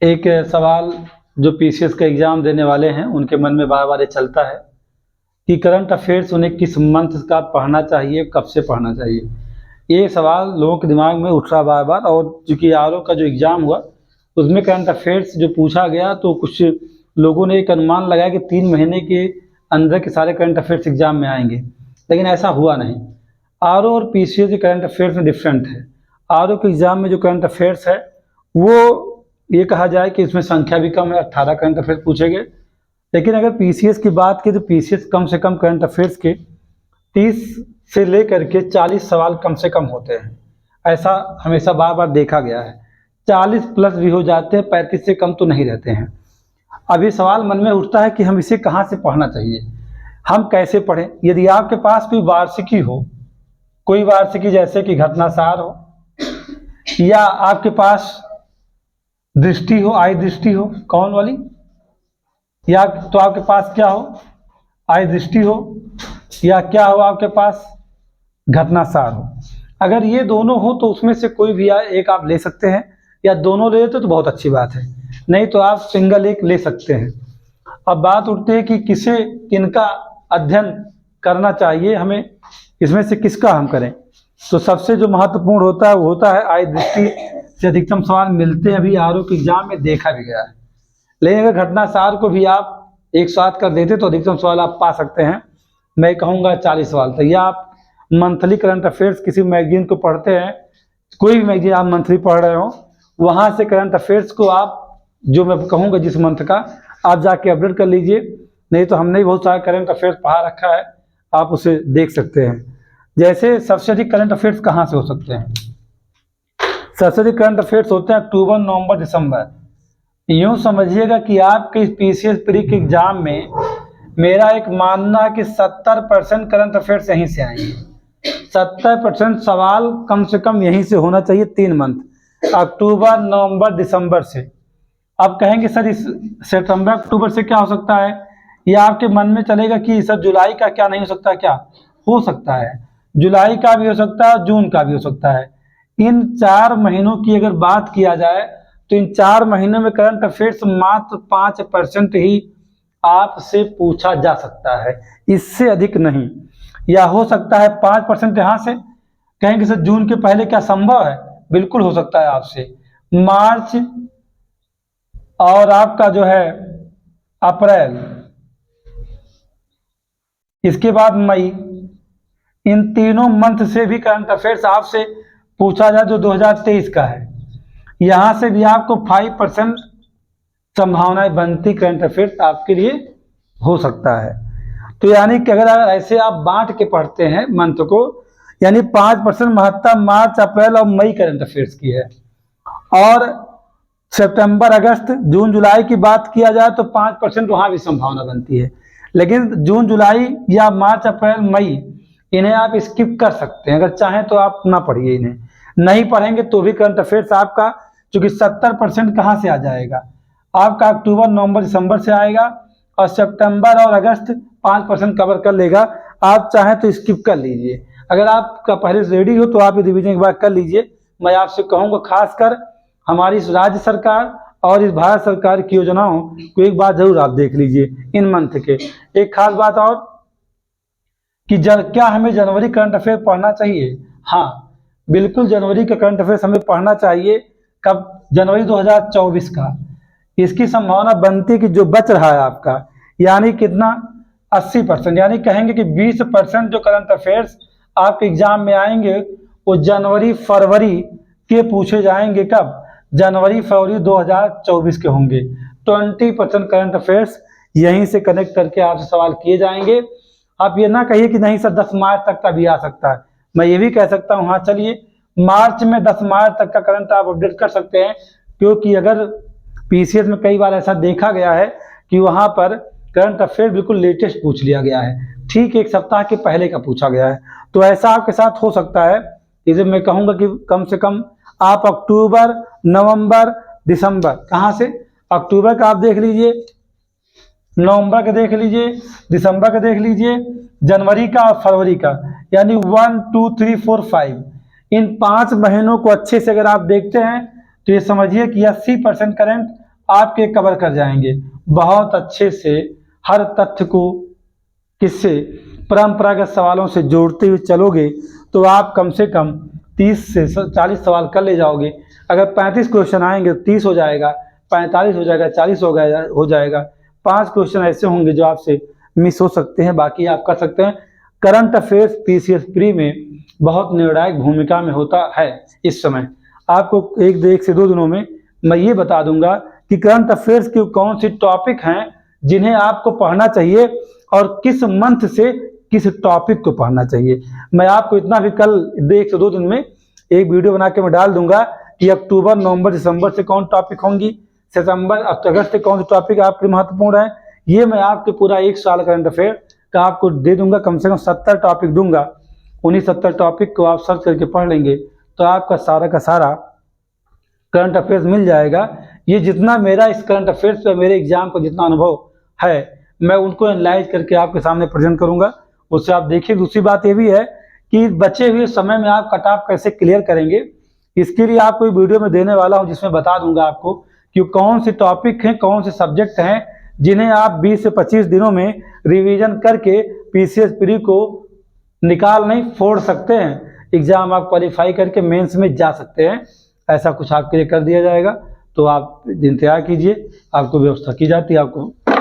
एक सवाल जो पीसीएस का एग्ज़ाम देने वाले हैं उनके मन में बार बार ये चलता है कि करंट अफेयर्स उन्हें किस मंथ का पढ़ना चाहिए, कब से पढ़ना चाहिए। ये सवाल लोगों के दिमाग में उठ रहा बार बार। और चूँकि आरओ का जो एग्ज़ाम हुआ उसमें करंट अफेयर्स जो पूछा गया तो कुछ लोगों ने एक अनुमान लगाया कि 3 महीने के अंदर के सारे करंट अफेयर्स एग्ज़ाम में आएंगे, लेकिन ऐसा हुआ नहीं। आरओ और पीसीएस के करंट अफेयर्स में डिफरेंट है। आरओ के एग्ज़ाम में जो करंट अफेयर्स है वो ये कहा जाए कि इसमें संख्या भी कम है, 18 करंट अफेयर्स पूछे गए। लेकिन अगर पीसीएस की बात की तो पीसीएस कम से कम करंट अफेयर्स के 30 से लेकर के 40 सवाल कम से कम होते हैं। ऐसा हमेशा बार बार देखा गया है। 40 प्लस भी हो जाते हैं, 35 से कम तो नहीं रहते हैं। अब ये सवाल मन में उठता है कि हम इसे कहाँ से पढ़ना चाहिए, हम कैसे पढ़ें। यदि आपके पास कोई वार्षिकी हो, कोई वार्षिकी जैसे कि घटनासार हो, या आपके पास दृष्टि हो, आय दृष्टि हो, कौन वाली, या तो आपके पास क्या हो, आय दृष्टि हो, या क्या हो आपके पास घटनासार हो। अगर ये दोनों हो तो उसमें से कोई भी एक आप ले सकते हैं, या दोनों ले लेते तो बहुत अच्छी बात है, नहीं तो आप सिंगल एक ले सकते हैं। अब बात उठती है कि किनका अध्ययन करना चाहिए हमें, इसमें से किसका हम करें। तो सबसे जो महत्वपूर्ण होता है वो होता है आय दृष्टि से अधिकतम सवाल मिलते हैं, अभी आरओ के एग्जाम में देखा भी गया है। लेकिन अगर घटनासार को भी आप 108 कर देते तो अधिकतम सवाल आप पा सकते हैं, मैं कहूँगा 40 सवाल तक। या आप मंथली करंट अफेयर्स किसी मैगजीन को पढ़ते हैं, कोई भी मैगजीन आप मंथली पढ़ रहे हो, वहाँ से करंट अफेयर्स को आप जो मैं कहूँगा जिस मंथ का आप जाके अपडेट कर लीजिए। नहीं तो हमने भी बहुत सारा करंट अफेयर्स पढ़ा रखा है, आप उसे देख सकते हैं। जैसे सबसे अधिक करंट अफेयर्स कहाँ से हो सकते हैं, सबसे अधिक करंट अफेयर्स होते हैं अक्टूबर, नवंबर, दिसंबर। यूँ समझिएगा कि आपके पीसीएस प्री के एग्जाम में मेरा एक मानना है कि 70% करंट अफेयर्स यहीं से आएंगे। 70% सवाल कम से कम यहीं से होना चाहिए। 3 मंथ, अक्टूबर, नवंबर, दिसंबर से। अब कहेंगे सर इस सितंबर, अक्टूबर से क्या हो सकता है, या आपके मन में चलेगा कि सर जुलाई का क्या नहीं हो सकता, क्या हो सकता है। जुलाई का भी हो सकता है, जून का भी हो सकता है। इन 4 महीनों की अगर बात किया जाए तो इन 4 महीनों में करंट अफेयर्स मात्र 5% ही आपसे पूछा जा सकता है, इससे अधिक नहीं। या हो सकता है 5% यहाँ से। कहेंगे सर जून के पहले क्या संभव है, बिल्कुल हो सकता है आपसे। मार्च और आपका जो है अप्रैल, इसके बाद मई, इन तीनों मंथ से भी करंट अफेयर्स आपसे पूछा जाए जो 2023 का है। यहाँ से भी आपको 5% संभावनाएं बनती करंट अफेयर्स आपके लिए हो सकता है। तो यानी कि अगर ऐसे आप बांट के पढ़ते हैं मंथ को, यानी 5% महत्ता मार्च, अप्रैल और मई करंट अफेयर्स की है। और सितंबर, अगस्त, जून, जुलाई की बात किया जाए तो 5% वहाँ भी संभावना बनती है। लेकिन जून, जुलाई या मार्च, अप्रैल, मई, इन्हें आप स्किप कर सकते हैं। अगर चाहें तो आप ना पढ़िए, इन्हें नहीं पढ़ेंगे तो भी करंट अफेयर्स आपका, चूँकि 70% कहाँ से आ जाएगा, आपका अक्टूबर, नवंबर, दिसंबर से आएगा, और सितंबर और अगस्त 5% कवर कर लेगा। आप चाहें तो स्किप कर लीजिए। अगर आपका पहले से रेडी हो तो आप ये रिवीजन एक बार कर लीजिए। मैं आपसे कहूँगा खासकर हमारी इस राज्य सरकार और इस भारत सरकार की योजनाओं को एक बार जरूर आप देख लीजिए इन मंथ के। एक खास बात और कि क्या हमें जनवरी करंट अफेयर पढ़ना चाहिए। हाँ, बिल्कुल जनवरी का करंट अफेयर्स हमें पढ़ना चाहिए। कब, जनवरी 2024 का। इसकी संभावना बनती है कि जो बच रहा है आपका, यानी कितना, 80%, यानी कहेंगे कि 20% जो करंट अफेयर्स आपके एग्जाम में आएंगे वो जनवरी, फरवरी के पूछे जाएंगे। कब, जनवरी, फरवरी 2024 के होंगे। 20% करंट अफेयर्स यहीं से कनेक्ट करके आपसे सवाल किए जाएंगे। आप ये ना कहिए कि नहीं सर 10 मार्च तक का भी आ सकता है। मैं ये भी कह सकता हूँ, हाँ चलिए मार्च में 10 मार्च तक का करंट आप अपडेट कर सकते हैं, क्योंकि अगर पीसीएस में कई बार ऐसा देखा गया है कि वहाँ पर करंट अफेयर बिल्कुल लेटेस्ट पूछ लिया गया है, ठीक 1 सप्ताह के पहले का पूछा गया है। तो ऐसा आपके साथ हो सकता है। इसे मैं कहूँगा कि कम से कम आप अक्टूबर, नवंबर, दिसंबर, कहाँ से, अक्टूबर का आप देख लीजिए, नवंबर का देख लीजिए, दिसंबर का देख लीजिए, जनवरी का और फरवरी का, यानी 1, 2, 3, 4, 5, इन 5 महीनों को अच्छे से अगर आप देखते हैं तो ये समझिए कि 80% करंट आपके कवर कर जाएंगे। बहुत अच्छे से हर तथ्य को किससे, परंपरागत सवालों से जोड़ते हुए चलोगे तो आप कम से कम 30 से 40 सवाल कर ले जाओगे। अगर 35 क्वेश्चन आएंगे तो 30 हो जाएगा, 45 हो जाएगा, 40 हो जाएगा। 5 क्वेश्चन ऐसे होंगे जो आपसे मिस हो सकते हैं, बाकी आप कर सकते हैं। करंट अफेयर्स पीसीएस प्री में बहुत निर्णायक भूमिका में होता है। इस समय आपको एक से दो दिनों में मैं ये बता दूंगा कि करंट अफेयर्स के कौन से टॉपिक हैं जिन्हें आपको पढ़ना चाहिए और किस मंथ से किस टॉपिक को पढ़ना चाहिए। मैं आपको इतना भी कल 1 से 2 दिन में एक वीडियो बना के मैं डाल दूंगा कि अक्टूबर, नवंबर, दिसंबर से कौन टॉपिक होंगी, सितंबर, अगस्त से कौन से टॉपिक आपके महत्वपूर्ण है। ये मैं आपके पूरा 1 साल करंट अफेयर का आपको दे दूंगा, कम से कम 70 टॉपिक दूंगा। उन्हीं 70 टॉपिक को आप सर्च करके पढ़ लेंगे तो आपका सारा का सारा करंट अफेयर्स मिल जाएगा। ये जितना मेरा इस करंट अफेयर्स पर मेरे एग्जाम को जितना अनुभव है, मैं उनको एनालाइज करके आपके सामने प्रेजेंट करूंगा, उससे आप देखिए। दूसरी बात ये भी है कि बचे हुए समय में आप कट ऑफ कैसे क्लियर करेंगे, इसके लिए आपको वीडियो में देने वाला हूं, जिसमें बता दूंगा आपको कि कौन से टॉपिक हैं, कौन से सब्जेक्ट हैं जिन्हें आप 20 से 25 दिनों में रिवीजन करके पीसीएस प्री को निकाल नहीं फोड़ सकते हैं। एग्जाम आप क्वालिफाई करके मेंस में जा सकते हैं। ऐसा कुछ आपके लिए कर दिया जाएगा, तो आप इंतजार कीजिए, आपको व्यवस्था की जाती है, आपको